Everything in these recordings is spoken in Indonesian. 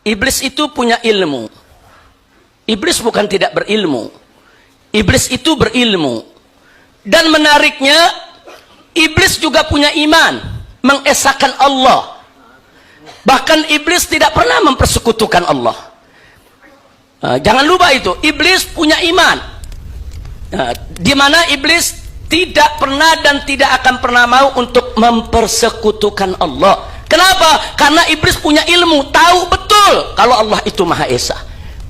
Iblis itu punya ilmu. Iblis bukan tidak berilmu. Iblis itu berilmu. Dan menariknya, iblis juga punya iman, mengesahkan Allah. Bahkan iblis tidak pernah mempersekutukan Allah. Jangan lupa itu, iblis punya iman. Di mana iblis tidak pernah dan tidak akan pernah mau untuk mempersekutukan Allah. Kenapa? Karena iblis punya ilmu, tahu betul kalau Allah itu Maha Esa.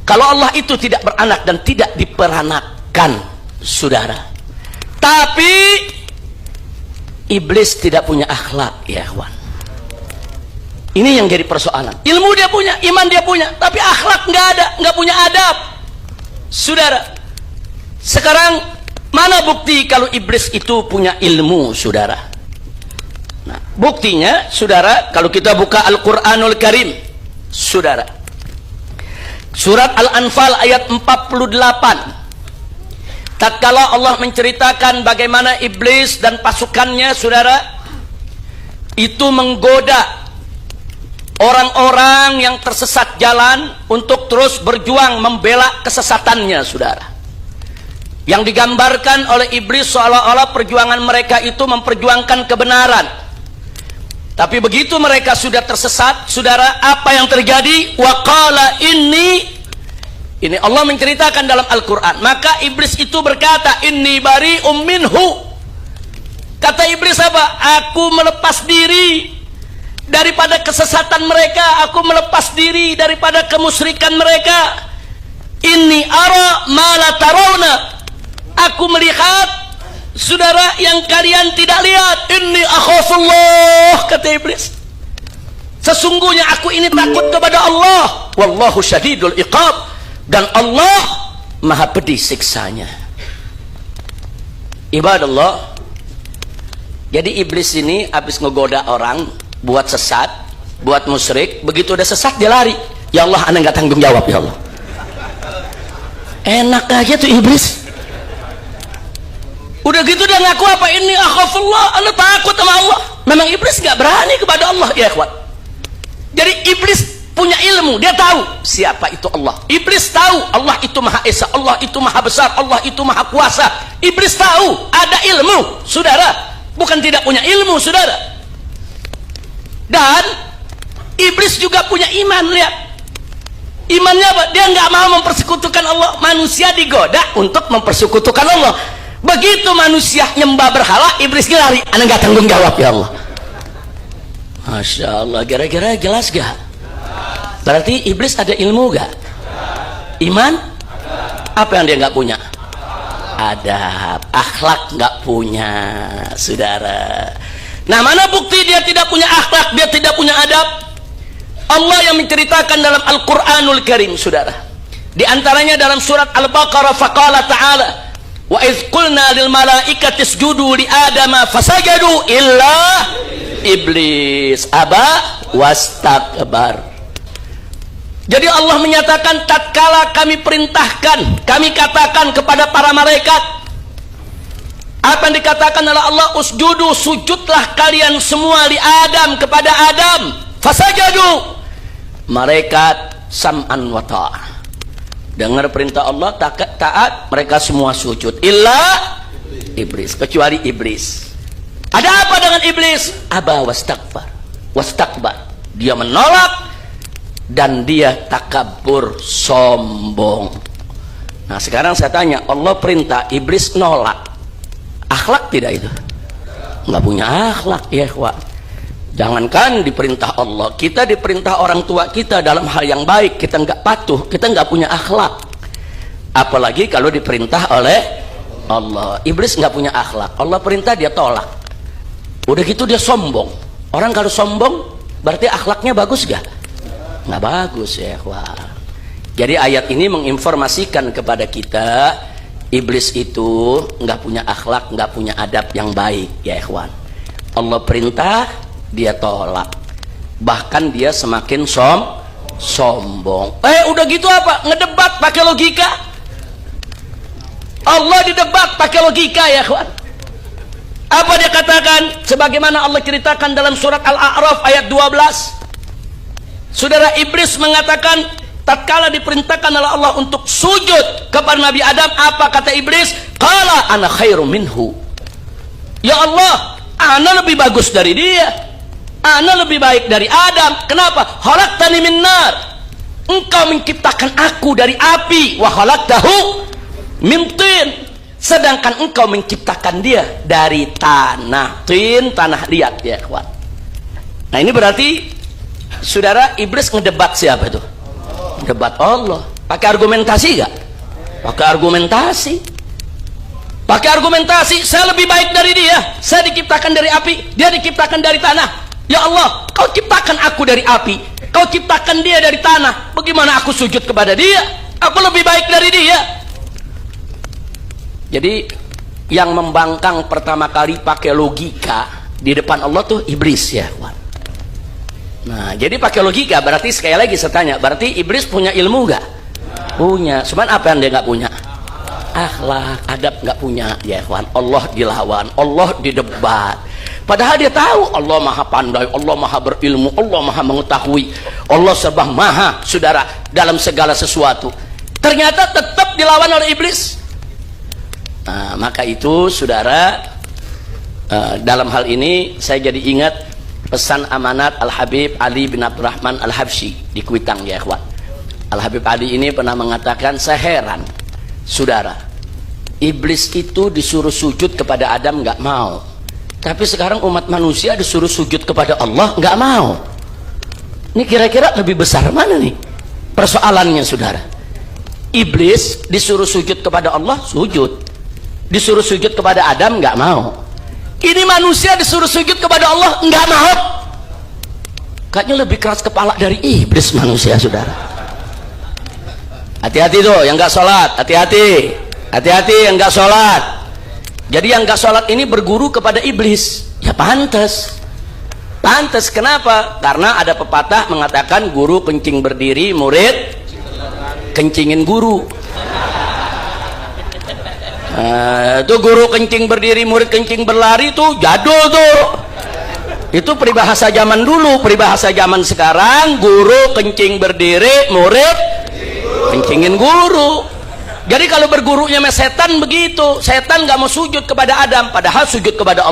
Kalau Allah itu tidak beranak dan tidak diperanakan, saudara. Tapi iblis tidak punya akhlak, ya kawan. Ini yang jadi persoalan. Ilmu dia punya, iman dia punya, tapi akhlak nggak ada, nggak punya adab, saudara. Sekarang mana bukti kalau iblis itu punya ilmu, saudara? Nah, buktinya, saudara, kalau kita buka Al-Quranul Karim, saudara, surat Al-Anfal ayat 48. Tatkala Allah menceritakan bagaimana iblis dan pasukannya, saudara, itu menggoda orang-orang yang tersesat jalan untuk terus berjuang membela kesesatannya, saudara. Yang digambarkan oleh iblis seolah-olah perjuangan mereka itu memperjuangkan kebenaran. Tapi begitu mereka sudah tersesat, saudara, apa yang terjadi? Waqala ini Allah menceritakan dalam Al-Quran. Maka iblis itu berkata, inni bari'um minhu. Kata iblis apa? Aku melepas diri daripada kesesatan mereka. Aku melepas diri daripada kemusyrikan mereka. Inni ara ma la tarawna. Aku melihat, saudara, yang kalian tidak lihat. Inni akhafullah, kata iblis. Sesungguhnya aku ini takut kepada Allah. Wallahu syadidul iqab. Dan Allah maha pedih siksanya. Ibadallah. Jadi iblis ini habis ngegoda orang buat sesat, buat musyrik. Begitu udah sesat dia lari. Ya Allah, ana nggak tanggung jawab, ya Allah. Enak aja tuh iblis. Udah gitu dia ngaku apa? Ini akhafullah, ana takut sama Allah. Memang iblis nggak berani kepada Allah, ya ikhwan. Jadi iblis punya ilmu, dia tahu siapa itu Allah. Iblis tahu Allah itu Maha Esa, Allah itu Maha Besar, Allah itu Maha Kuasa. Iblis tahu ada ilmu, saudara. Bukan tidak punya ilmu, saudara. Dan iblis juga punya iman, lihat. Imannya apa? Dia nggak mau mempersekutukan Allah. Manusia digoda untuk mempersekutukan Allah. Begitu manusia nyembah berhala, iblis lari. Anda nggak tanggung jawab, ya Allah. Masya Allah, kira-kira jelas gak? Berarti iblis ada ilmu gak? Iman? Apa yang dia nggak punya? Adab, akhlak nggak punya, saudara. Nah, mana bukti dia tidak punya akhlak, dia tidak punya adab? Allah yang menceritakan dalam Al-Quranul Karim, saudara. Di antaranya dalam surat Al-Baqarah, faqala ta'ala, wa idh qulna lil malaikati isjudu li adama fasajadu illa iblis aba wastakbar. Jadi Allah menyatakan, tatkala kami perintahkan, kami katakan kepada para malaikat, apa yang dikatakan oleh Allah, usjudu, sujudlah kalian semua li Adam, kepada Adam. Fasajadu, malaikat sam'an wa ta'ah, dengar perintah Allah, taat, mereka semua sujud. Illa iblis, kecuali iblis. Ada apa dengan iblis? Aba wastakbar, dia menolak dan dia takabur, sombong. Nah, sekarang saya tanya, Allah perintah, iblis nolak. Akhlak tidak itu? Nggak punya akhlak, ya ikhwan. Jangankan diperintah Allah, kita diperintah orang tua kita dalam hal yang baik, kita nggak patuh, kita nggak punya akhlak. Apalagi kalau diperintah oleh Allah. Iblis nggak punya akhlak, Allah perintah dia tolak. Udah gitu dia sombong. Orang kalau sombong berarti akhlaknya bagus gak? Nggak bagus, ya ikhwan. Jadi ayat ini menginformasikan kepada kita, iblis itu nggak punya akhlak, nggak punya adab yang baik, ya ikhwan. Allah perintah, dia tolak. Bahkan dia semakin sombong. Udah gitu apa? Ngedebat pakai logika. Allah didebat pakai logika, ya ikhwan. Apa dia katakan? Sebagaimana Allah ceritakan dalam surat Al-A'raf ayat 12. Saudara, iblis mengatakan tatkala diperintahkan oleh Allah untuk sujud kepada Nabi Adam, apa kata iblis? Qala ana khairum minhu. Ya Allah, ana lebih bagus dari dia, ana lebih baik dari Adam. Kenapa? Khalaqtani min nar, engkau menciptakan aku dari api, wa khalaqtahu min tin, sedangkan engkau menciptakan dia dari tanah. Tin, tanah liat ya kawan. Nah ini berarti saudara, iblis ngedebat siapa itu? Debat Allah. Pakai argumentasi gak? Pakai argumentasi. Pakai argumentasi. Saya lebih baik dari dia, saya diciptakan dari api, dia diciptakan dari tanah. Ya Allah, kau ciptakan aku dari api, kau ciptakan dia dari tanah, bagaimana aku sujud kepada dia? Aku lebih baik dari dia. Jadi yang membangkang pertama kali pakai logika di depan Allah tuh iblis ya. Nah jadi pakai logika berarti sekali lagi saya tanya, berarti iblis punya ilmu gak? Punya. Cuman apa yang dia gak punya? Akhlak, adab gak punya ya kawan. Allah dilawan, Allah didebat, padahal dia tahu Allah maha pandai, Allah maha berilmu, Allah maha mengetahui, Allah serba maha saudara dalam segala sesuatu. Ternyata tetap dilawan oleh iblis. Nah, maka itu saudara, dalam hal ini saya jadi ingat pesan amanat Al-Habib Ali bin Abdurrahman Al-Habsyi di Kuitang ya ikhwan. Al-Habib Ali ini pernah mengatakan, saya heran saudara, iblis itu disuruh sujud kepada Adam nggak mau, tapi sekarang umat manusia disuruh sujud kepada Allah nggak mau. Ini kira-kira lebih besar mana nih persoalannya saudara? Iblis disuruh sujud kepada Allah, sujud. Disuruh sujud kepada Adam nggak mau. Ini manusia disuruh sujud kepada Allah nggak mau. Kayaknya lebih keras kepala dari iblis manusia saudara. Hati-hati tuh yang nggak sholat, hati-hati, hati-hati yang nggak sholat. Jadi yang nggak sholat ini berguru kepada iblis. Ya pantas, pantas. Kenapa? Karena ada pepatah mengatakan guru kencing berdiri, murid kencingin guru. Itu guru kencing berdiri, murid kencing berlari, tuh jadul tuh. Itu peribahasa zaman dulu. Peribahasa zaman sekarang, guru kencing berdiri, murid kencingin guru. Jadi kalau bergurunya sama setan begitu, setan gak mau sujud kepada Adam, padahal sujud kepada Allah.